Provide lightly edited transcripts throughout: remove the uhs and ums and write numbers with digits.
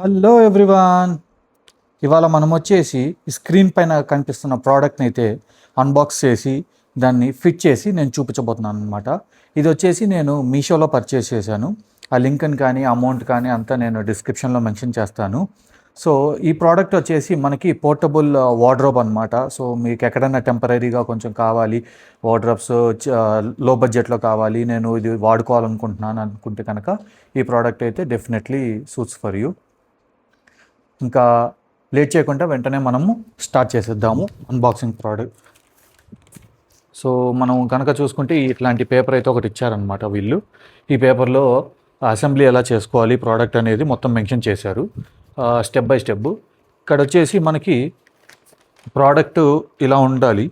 Hello everyone. ఇవాళ మనం వచ్చేసి స్క్రీన్ పైన కనిపిస్తున్న ప్రోడక్ట్ని అయితే అన్బాక్స్ చేసి దాన్ని ఫిట్ చేసి నేను చూపించబోతున్నాను అనమాట. ఇది వచ్చేసి నేను మీషోలో పర్చేస్ చేశాను. ఆ లింక్ని కానీ అమౌంట్ కానీ అంతా నేను డిస్క్రిప్షన్లో మెన్షన్ చేస్తాను. సో ఈ ప్రోడక్ట్ వచ్చేసి మనకి పోర్టబుల్ వార్డ్రోబ్ అనమాట. సో మీకు ఎక్కడైనా టెంపరీగా కొంచెం కావాలి, వార్డ్రోబ్స్ లో బడ్జెట్లో కావాలి, నేను ఇది వాడుకోవాలనుకుంటున్నాను అనుకుంటే కనుక ఈ ప్రోడక్ట్ అయితే డెఫినెట్లీ సూట్స్ ఫర్ యూ. ఇంకా లేట్ చేయకుండా వెంటనే మనము స్టార్ట్ చేసేద్దాము అన్బాక్సింగ్ ప్రోడక్ట్. సో మనం కనుక చూసుకుంటే ఇట్లాంటి పేపర్ అయితే ఒకటి ఇచ్చారనమాట వీళ్ళు. ఈ పేపర్లో అసెంబ్లీ ఎలా చేసుకోవాలి ప్రోడక్ట్ అనేది మొత్తం మెన్షన్ చేశారు స్టెప్ బై స్టెప్. ఇక్కడ వచ్చేసి మనకి ప్రోడక్ట్ ఇలా ఉండాలి.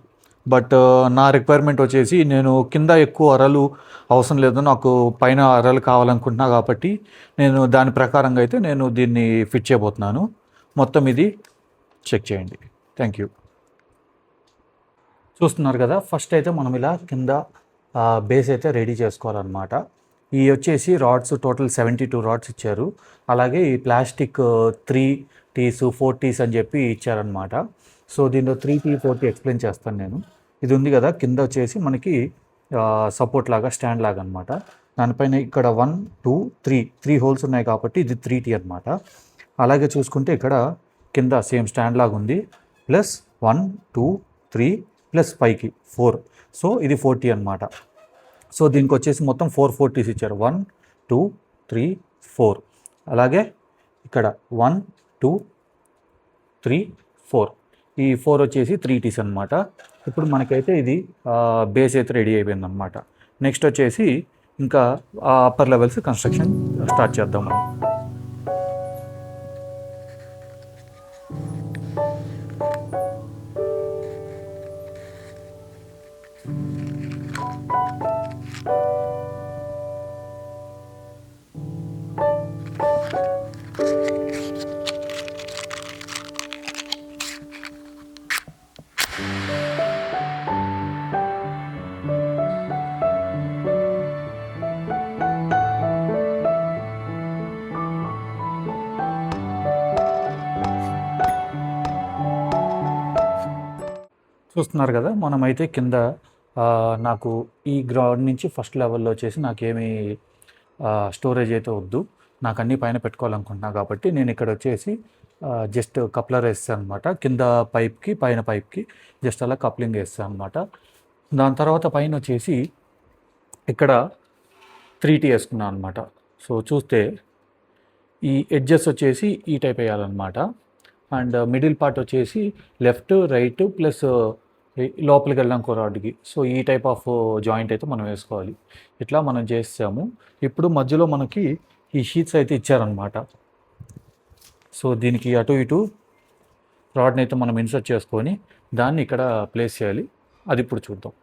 బట్ నా రిక్వైర్మెంట్ వచ్చేసి నేను కింద ఎక్కువ అరలు అవసరం లేదు, నాకు పైన అరలు కావాలనుకుంటున్నా కాబట్టి నేను దాని ప్రకారంగా అయితే నేను దీన్ని ఫిట్ చేయబోతున్నాను. మొత్తం ఇది చెక్ చేయండి. Thank you. చూస్తున్నారు కదా, ఫస్ట్ అయితే మనం ఇలా కింద బేస్ అయితే రెడీ చేసుకోవాలన్నమాట. ఈ వచ్చేసి రాడ్స్ టోటల్ 72 రాడ్స్ ఇచ్చారు. అలాగే ఈ ప్లాస్టిక్ 3 టీస్ 4 టీస్ అని చెప్పి ఇచ్చారనమాట. సో దీనిలో 3T 4T ఎక్స్ప్లెయిన్ చేస్తాను నేను. ఇది ఉంది కదా, కింద వచ్చేసి మనకి సపోర్ట్ లాగా స్టాండ్ లాగా అనమాట. దానిపైన ఇక్కడ 1 2 3 హోల్స్ ఉన్నాయి కాబట్టి ఇది 3T అనమాట. అలాగే చూసుకుంటే ఇక్కడ కింద సేమ్ స్టాండ్ లాగా ఉంది, ప్లస్ 1 2 3 ప్లస్ పైకి 4. సో ఇది 4T అనమాట. సో దీనికి వచ్చేసి మొత్తం 4 4Ts ఇచ్చారు. 1 2 3 4. అలాగే ఇక్కడ 1 2 3 4. ఈ 4 వచ్చేసి 3Ts అనమాట. ఇప్పుడు మనకైతే ఇది బేస్ అయితే రెడీ అయిపోయింది అనమాట. నెక్స్ట్ వచ్చేసి ఇంకా అప్పర్ లెవెల్స్ కన్స్ట్రక్షన్ స్టార్ట్ చేద్దాం మనం. చూస్తున్నారు కదా, మనమైతే కింద నాకు ఈ గ్రౌండ్ నుంచి ఫస్ట్ లెవెల్లో వచ్చేసి నాకేమీ స్టోరేజ్ అయితే వద్దు, నాకు అన్నీ పైన పెట్టుకోవాలనుకుంటున్నా కాబట్టి నేను ఇక్కడ వచ్చేసి జస్ట్ కప్లర్ వేస్తాను అనమాట. కింద పైప్కి పైన పైప్కి జస్ట్ అలా కప్లింగ్ వేస్తాను అనమాట. దాని తర్వాత పైన వచ్చేసి ఇక్కడ 3T వేసుకున్నాను అనమాట. సో చూస్తే ఈ ఎడ్జెస్ వచ్చేసి ఈ టైప్ వేయాలన్నమాట. అండ్ మిడిల్ పార్ట్ వచ్చేసి లెఫ్ట్ రైట్ ప్లస్ లోపలికి వెళ్ళాం రాడ్కి. సో ఈ టైప్ ఆఫ్ జాయింట్ అయితే మనం వేసుకోవాలి. ఇట్లా మనం చేసాము. ఇప్పుడు మధ్యలో మనకి ఈ షీట్స్ అయితే ఇచ్చారనమాట. సో దీనికి అటు ఇటు రాడ్ని అయితే మనం ఇన్సర్ట్ చేసుకొని దాన్ని ఇక్కడ ప్లేస్ చేయాలి. అది ఇప్పుడు చూద్దాం.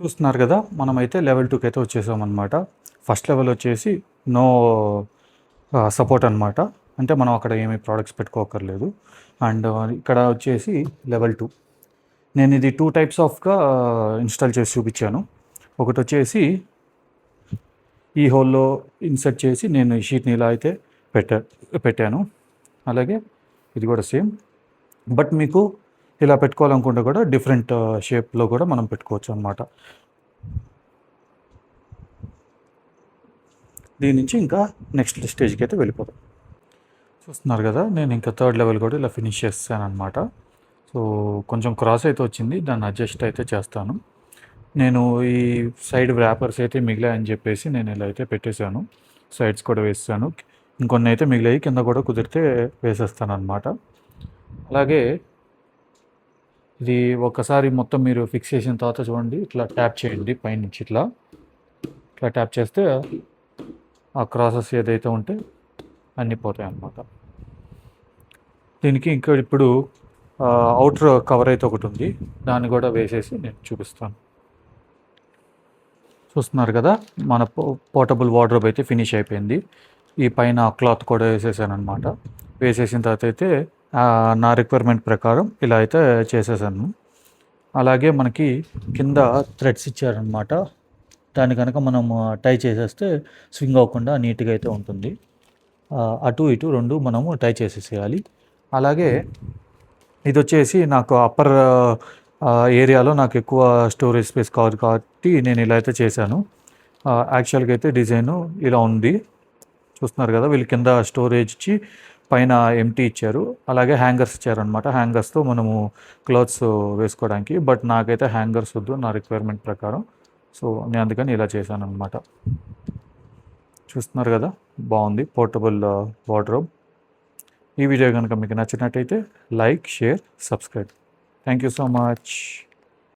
చూస్తున్నారు కదా, మనమైతే లెవెల్ 2కి అయితే వచ్చేసామన్నమాట. ఫస్ట్ లెవెల్ వచ్చేసి నో సపోర్ట్ అనమాట, అంటే మనం అక్కడ ఏమీ ప్రోడక్ట్స్ పెట్టుకోకర్లేదు. అండ్ ఇక్కడ వచ్చేసి లెవెల్ 2. నేను ఇది 2 టైప్స్ ఆఫ్గా ఇన్స్టాల్ చేసి చూపించాను. ఒకటి వచ్చేసి ఈ హోల్లో ఇన్సర్ట్ చేసి నేను ఈ షీట్ని ఇలా అయితే పెట్టాను. అలాగే ఇది కూడా సేమ్, బట్ మీకు ఇలా పెట్టుకోవాలనుకుంటే కూడా డిఫరెంట్ షేప్లో కూడా మనం పెట్టుకోవచ్చు అనమాట. దీని నుంచి ఇంకా నెక్స్ట్ స్టేజ్కి అయితే వెళ్ళిపోతాం. చూస్తున్నారు కదా, నేను ఇంకా 3rd లెవెల్ కూడా ఇలా ఫినిష్ చేస్తాను అనమాట. సో కొంచెం క్రాస్ అయితే వచ్చింది, దాన్ని అడ్జస్ట్ అయితే చేస్తాను. నేను ఈ సైడ్ వ్రాపర్స్ అయితే మిగిలాయని చెప్పేసి నేను ఇలా అయితే పెట్టేశాను. సైడ్స్ కూడా వేస్తాను, ఇంకొన్ని అయితే మిగిలాయి, కింద కూడా కుదిరితే వేసేస్తాను అనమాట. అలాగే ఇది ఒకసారి మొత్తం మీరు ఫిక్స్ చేసిన తర్వాత చూడండి, ఇట్లా ట్యాప్ చేయండి పైనుంచి. ఇట్లా ట్యాప్ చేస్తే ఆ క్రాసెస్ ఏదైతే ఉంటే అన్నీ పోతాయి అన్నమాట. దీనికి ఇంకా ఇప్పుడు అవుటర్ కవర్ అయితే ఒకటి ఉంది, దాన్ని కూడా వేసేసి నేను చూపిస్తాను. చూస్తున్నారు కదా, మన పోర్టబుల్ వార్డ్రోబ్ అయితే ఫినిష్ అయిపోయింది. ఈ పైన క్లాత్ కూడా వేసేసాను అనమాట. వేసేసిన తర్వాత అయితే నా రిక్వైర్మెంట్ ప్రకారం ఇలా అయితే చేసేసాను. అలాగే మనకి కింద థ్రెడ్స్ ఇచ్చారనమాట. దాన్ని కనుక మనం టై చేసేస్తే స్వింగ్ అవ్వకుండా నీట్గా అయితే ఉంటుంది. అటు ఇటు రెండు మనము టై చేసేసేయాలి. అలాగే ఇది వచ్చేసి నాకు అప్పర్ ఏరియాలో నాకు ఎక్కువ స్టోరేజ్ స్పేస్ కావాలి కాబట్టి నేను ఇలా అయితే చేశాను. యాక్చువల్గా అయితే డిజైను ఇలా ఉంది. చూస్తున్నారు కదా, వీళ్ళు కింద స్టోరేజ్ ఇచ్చి పైన ఎంటీ ఇచ్చారు. అలాగే హ్యాంగర్స్ ఇచ్చారనమాట. హ్యాంగర్స్తో మనము క్లాత్స్ వేసుకోవడానికి. బట్ నాకైతే హ్యాంగర్స్ వద్దు నా రిక్వైర్మెంట్ ప్రకారం. సో నేను అందుకని ఇలా చేశాను అనమాట. చూస్తున్నారు కదా, బాగుంది పోర్టబుల్ వార్డ్రోబ్. ఈ వీడియో కనుక మీకు నచ్చినట్టయితే like, share, subscribe. Thank you so much.